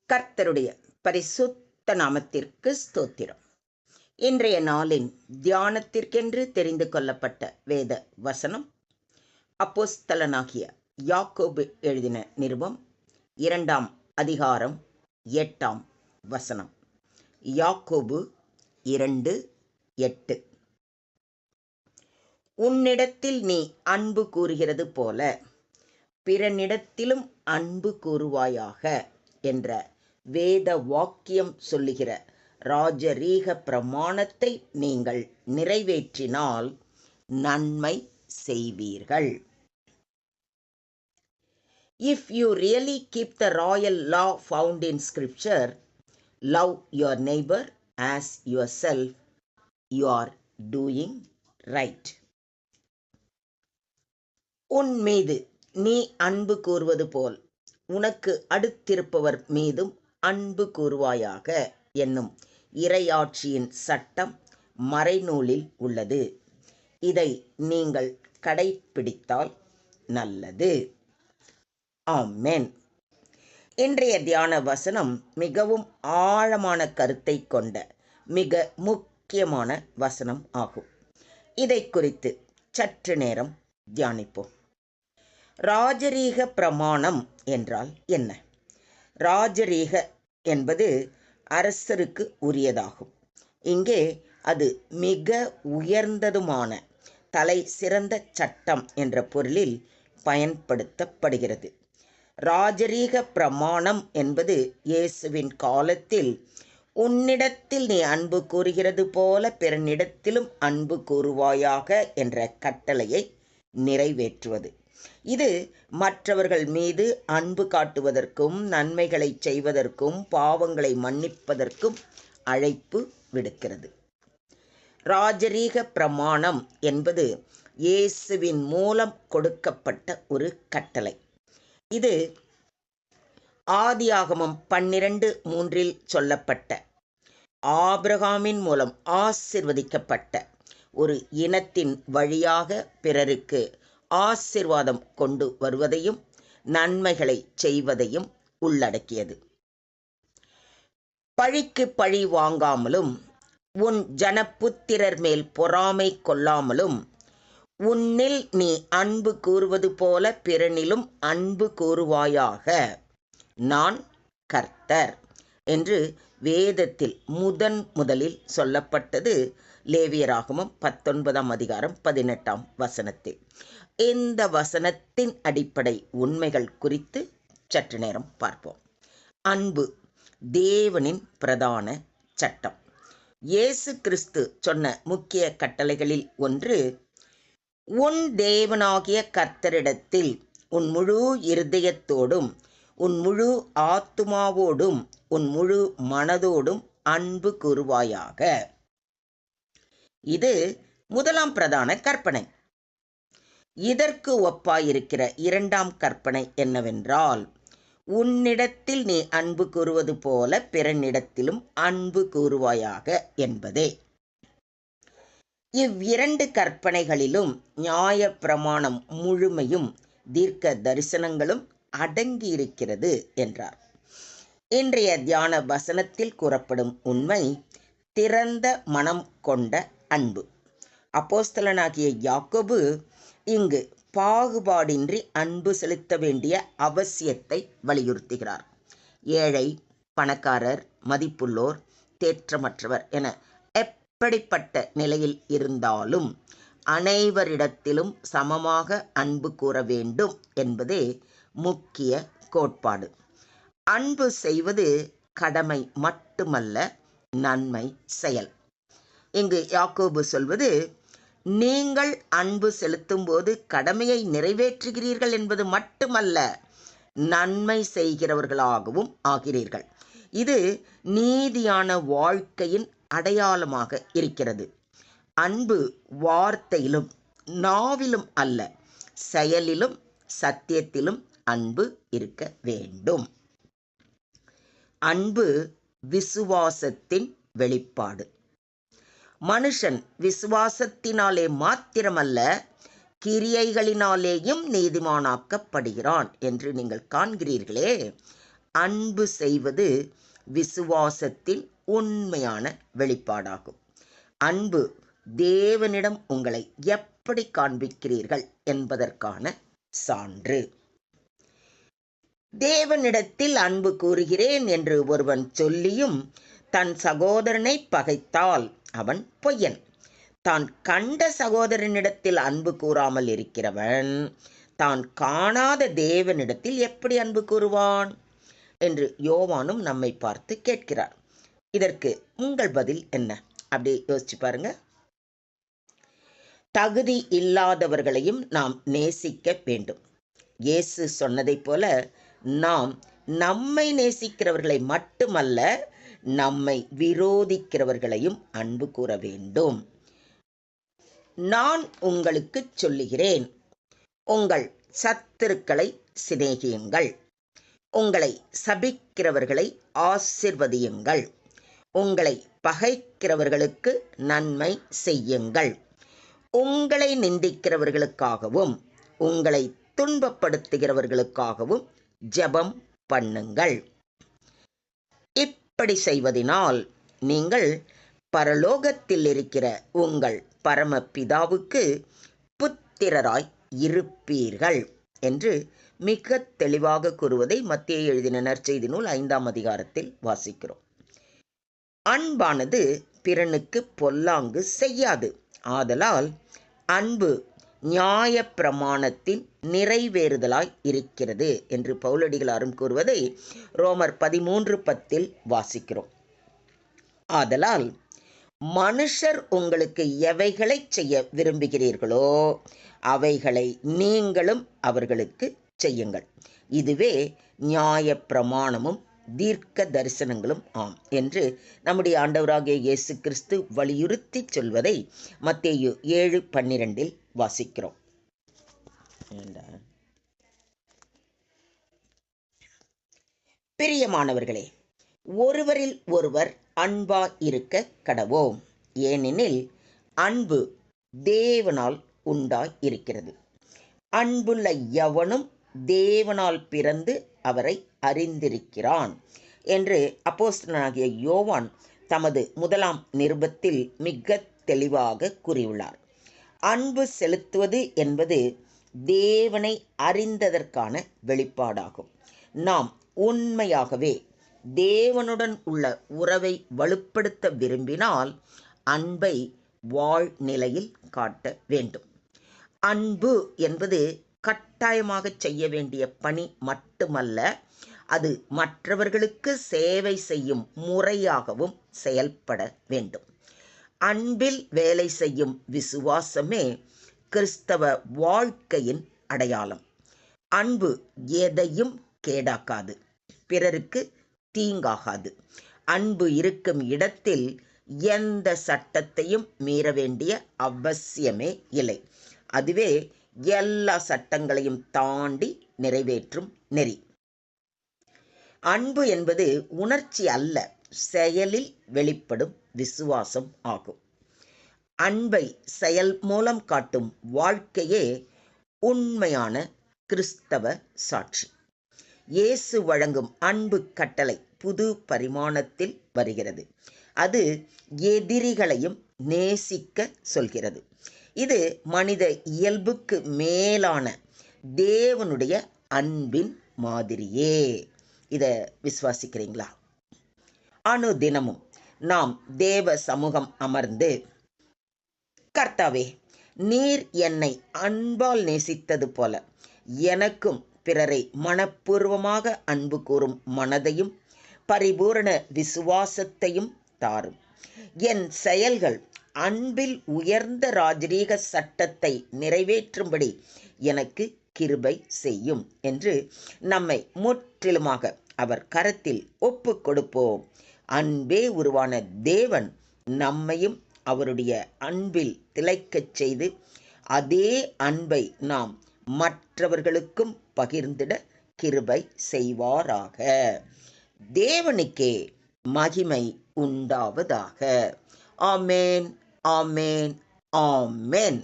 கர்த்தருடைய பரிசுத்த நாமத்திற்கு ஸ்தோத்திரம். இன்றைய நாளின் தியானத்திற்கென்று தெரிந்து கொள்ளப்பட்ட வேத வசனம் அப்போஸ்தலனாகிய யாக்கோபு எழுதின நிருபம் 2ஆம் அதிகாரம் 8ஆம் வசனம். யாக்கோபு 2:8. உன்னிடத்தில் நீ அன்பு கூறுகிறது போல பிறனிடத்திலும் அன்பு கூறுவாயாக என்ற வேத வாக்கியம் சொல்லுகிற ராஜரீக பிரமாணத்தை நீங்கள் நிறைவேற்றினால் நன்மை செய்வீர்கள். If you really keep the royal law found in scripture, love your neighbor as yourself, you are doing right. உன் மீது நீ அன்பு கூறுவது போல் உனக்கு அடுத்திருப்பவர் மீதும் அன்பு கூறுவாயாக என்னும் இறையாட்சியின் சட்டம் மறைநூலில் உள்ளது. இதை நீங்கள் கடைப்பிடித்தால் நல்லது. ஆமென். இன்றைய தியான வசனம் மிகவும் ஆழமான கருத்தை கொண்ட மிக முக்கியமான வசனம் ஆகும். இதை குறித்து சற்று நேரம் தியானிப்போம். ராஜரீக பிரமாணம் என்றால் என்ன? ராஜரீக என்பது அரசருக்கு உரியதாகும். இங்கே அது மிக உயர்ந்ததுமான தலை சிறந்த சட்டம் என்ற பொருளில் பயன்படுத்தப்படுகிறது. ராஜரீக பிரமாணம் என்பது இயேசுவின் காலத்தில் உன்னிடத்தில் நீ அன்பு கூறுகிறது போல பிறனிடத்திலும் அன்பு கூறுவாயாக என்ற கட்டளையை நிறைவேற்றுவது. இது மற்றவர்கள் மீது அன்பு காட்டுவதற்கும் நன்மைகளை செய்வதற்கும் பாவங்களை மன்னிப்பதற்கும் அழைப்பு விடுக்கிறது. ராஜரீக பிரமாணம் என்பது இயேசுவின் மூலம் கொடுக்கப்பட்ட ஒரு கட்டளை. இது ஆதியாகமம் 12:3 சொல்லப்பட்ட ஆபிரகாமின் மூலம் ஆசீர்வதிக்கப்பட்ட ஒரு இனத்தின் வழியாக பிறருக்கு ஆசீர்வாதம் கொண்டு வருவதையும் நன்மைகளை செய்வதையும் உள்ளடக்கியது. பழிக்கு பழி வாங்காமலும் உன் ஜனபுத்திரர் மேல் பொறாமை கொள்ளாமலும் உன்னில் நீ அன்பு கூறுவது போல பிறனிலும் அன்பு கூறுவாயாக, நான் கர்த்தர் என்று வேதத்தில் முதலில் சொல்லப்பட்டது லேவியராகமம் 19ஆம் அதிகாரம் 18ஆம் வசனத்தில். இந்த வசனத்தின் அடிப்படை உண்மைகள் குறித்து சற்று நேரம் பார்ப்போம். அன்பு தேவனின் பிரதான சட்டம். இயேசு கிறிஸ்து சொன்ன முக்கிய கட்டளைகளில் ஒன்று, உன் தேவனாகிய கர்த்தரிடத்தில் உன் முழு இருதயத்தோடும் உன் முழு ஆத்துமாவோடும் உன் முழு மனதோடும் அன்பு கூறுவாயாக. இது முதலாம் பிரதான கற்பனை. இதற்கு ஒப்பாயிருக்கிற இரண்டாம் கற்பனை என்னவென்றால், உன்னிடத்தில் நீ அன்பு கூறுவது போல பிறனிடத்திலும் அன்பு கூறுவாயாக என்பதே. இவ்விரண்டு கற்பனைகளிலும் நியாய பிரமாணம் முழுமையும் தீர்க்க தரிசனங்களும் அடங்கியிருக்கிறது என்றார். இன்றைய தியான வசனத்தில் கூறப்படும் உண்மை திறந்த மனம் கொண்ட அன்பு. அப்போஸ்தலனாகிய யாக்கோபு இங்கு பாகுபாடின்றி அன்பு செலுத்த வேண்டிய அவசியத்தை வலியுறுத்துகிறார். ஏழை, பணக்காரர், மதிப்புள்ளோர், தேற்றமற்றவர் என எப்படிப்பட்ட நிலையில் இருந்தாலும் அனைவரிடத்திலும் சமமாக அன்பு கூற வேண்டும் என்பதே முக்கிய கோட்பாடு. அன்பு செய்வது கடமை மட்டுமல்ல, நன்மை செயல். இங்கு யாக்கோபு சொல்வது, நீங்கள் அன்பு செலுத்தும் போது கடமையை நிறைவேற்றுகிறீர்கள் என்பது மட்டுமல்ல, நன்மை செய்கிறவர்களாகவும் ஆகிறீர்கள். இது நீதியான வாழ்க்கையின் அடையாளமாக இருக்கிறது. அன்பு வார்த்தையிலும் நாவிலும் அல்ல, செயலிலும் சத்தியத்திலும் அன்பு இருக்க வேண்டும். அன்பு விசுவாசத்தின் வெளிப்பாடு. மனுஷன் விசுவாசத்தினாலே மாத்திரமல்ல கிரியைகளினாலேயும் நீதிமானாக்கப்படுகிறான் என்று நீங்கள் காண்கிறீர்களே. அன்பு செய்வது விசுவாசத்தின் உண்மையான வெளிப்பாடாகும். அன்பு தேவனிடம் உங்களை எப்படி காண்பிக்கிறீர்கள் என்பதற்கான சான்று. தேவனிடத்தில் அன்பு கூறுகிறேன் என்று ஒருவன் சொல்லியும் தன் சகோதரனை பகைத்தால் அவன் பொய்யன். தான் கண்ட சகோதரனிடத்தில் அன்பு கூறாமல் இருக்கிறவன் தான் காணாத தேவனிடத்தில் எப்படி அன்பு கூறுவான் என்று யோவானும் நம்மை பார்த்து கேட்கிறார். இதற்கு உங்கள் பதில் என்ன? அப்படி யோசிச்சு பாருங்க. தகுதி இல்லாதவர்களையும் நாம் நேசிக்க வேண்டும். இயேசு சொன்னதைப் போல நாம் நம்மை நேசிக்கிறவர்களை மட்டுமல்ல, நம்மை விரோதிக்கிறவர்களையும் அன்பு கூற வேண்டும். நான் உங்களுக்கு சொல்லுகிறேன், உங்கள் சத்துருக்களை சிநேகியுங்கள், உங்களை சபிக்கிறவர்களை ஆசிர்வதியுங்கள், உங்களை பகைக்கிறவர்களுக்கு நன்மை செய்யுங்கள், உங்களை நிந்திக்கிறவர்களுக்காகவும் உங்களை துன்பப்படுத்துகிறவர்களுக்காகவும் ஜெபம் பண்ணுங்கள். இப்படி செய்வதினால் நீங்கள் பரலோகத்தில் இருக்கிற உங்கள் பரமபிதாவுக்கு புத்திரராய் இருப்பீர்கள் என்று மிக தெளிவாக கூறுவதை மத்தேயு எழுதின நற்செய்தி நூல் 5ஆம் அதிகாரத்தில் வாசிக்கிறோம். அன்பானது பிறனுக்கு பொல்லாங்கு செய்யாது. ஆதலால் அன்பு நியாய பிரமாணத்தின் நிறைவேறுதலாய் இருக்கிறது என்று பவுலடிகளாரும் கூறுவதை ரோமர் 13:10 வாசிக்கிறோம். ஆதலால் மனுஷர் உங்களுக்கு எவைகளை செய்ய விரும்புகிறீர்களோ அவைகளை நீங்களும் அவர்களுக்கு செய்யுங்கள். இதுவே நியாய பிரமாணமும் தீர்க்க தரிசனங்களும் ஆம் என்று நம்முடைய ஆண்டவராகிய இயேசு கிறிஸ்து வலியுறுத்தி சொல்வதை மத்தேயு 7:12 வாசிக்கிறோம். பிரியமானவர்களே, ஒருவரில் ஒருவர் அன்பா இருக்க கடவோம். ஏனெனில் அன்பு தேவனால் உண்டாய் இருக்கிறது. அன்புள்ள எவனும் தேவனால் பிறந்து அவரை அறிந்திருக்கிறான் என்று அப்போஸ்தலனாகிய யோவான் தமது 1ஆம் நிருபத்தில் மிக தெளிவாக கூறியுள்ளார். அன்பு செலுத்துவது என்பது தேவனை அறிந்ததற்கான வெளிப்பாடாகும். நாம் உண்மையாகவே தேவனுடன் உள்ள உறவை வலுப்படுத்த விரும்பினால் அன்பை வாழ்நிலையில் காட்ட வேண்டும். அன்பு என்பது கட்டாயமாக செய்ய வேண்டிய பணி மட்டுமல்ல, அது மற்றவர்களுக்கு சேவை செய்யும் முறையாகவும் செயல்பட வேண்டும். அன்பில் வேலை செய்யும் விசுவாசமே கிறிஸ்தவ வாழ்க்கையின் அடையாளம். அன்பு எதையும் கேடாக்காது, பிறருக்கு தீங்காகாது. அன்பு இருக்கும் இடத்தில் எந்த சட்டத்தையும் மீற வேண்டிய அவசியமே இல்லை. அதுவே எல்லா சட்டங்களையும் தாண்டி நிறைவேற்றும் நெறி. அன்பு என்பது உணர்ச்சி அல்ல, செயலில் வெளிப்படும் விசுவாசம் ஆகும். அன்பை செயல் மூலம் காட்டும் வாழ்க்கையே உண்மையான கிறிஸ்தவ சாட்சி. இயேசு வழங்கும் அன்பு கட்டளை புது பரிமாணத்தில் வருகிறது. அது எதிரிகளையும் நேசிக்க சொல்கிறது. இது மனித இயல்புக்கு மேலான தேவனுடைய அன்பின் மாதிரியே. இதை விசுவாசிக்கிறீங்களா? அனுதினமும் நாம் தேவ சமூகம் அமர்ந்து, கர்த்தாவே, நீர் என்னை அன்பால் நேசித்தது போல எனக்கும் பிறரை மனப்பூர்வமாக அன்பு கூறும் மனதையும் பரிபூரண விசுவாசத்தையும் தாரும். என் செயல்கள் அன்பில் உயர்ந்த ராஜரீக சட்டத்தை நிறைவேற்றும்படி எனக்கு கிருபை செய்யும் என்று நம்மை முற்றிலுமாக அவர் கரத்தில் ஒப்பு கொடுப்போம். அன்பே உருவான தேவன் நம்மையும் அவருடைய அன்பில் திளைக்கச் செய்து அதே அன்பை நாம் மற்றவர்களுக்கும் பகிர்ந்திட கிருபை செய்வாராக. தேவனுக்கே மகிமை உண்டாவதாக. ஆமேன், ஆமேன், ஆமேன்.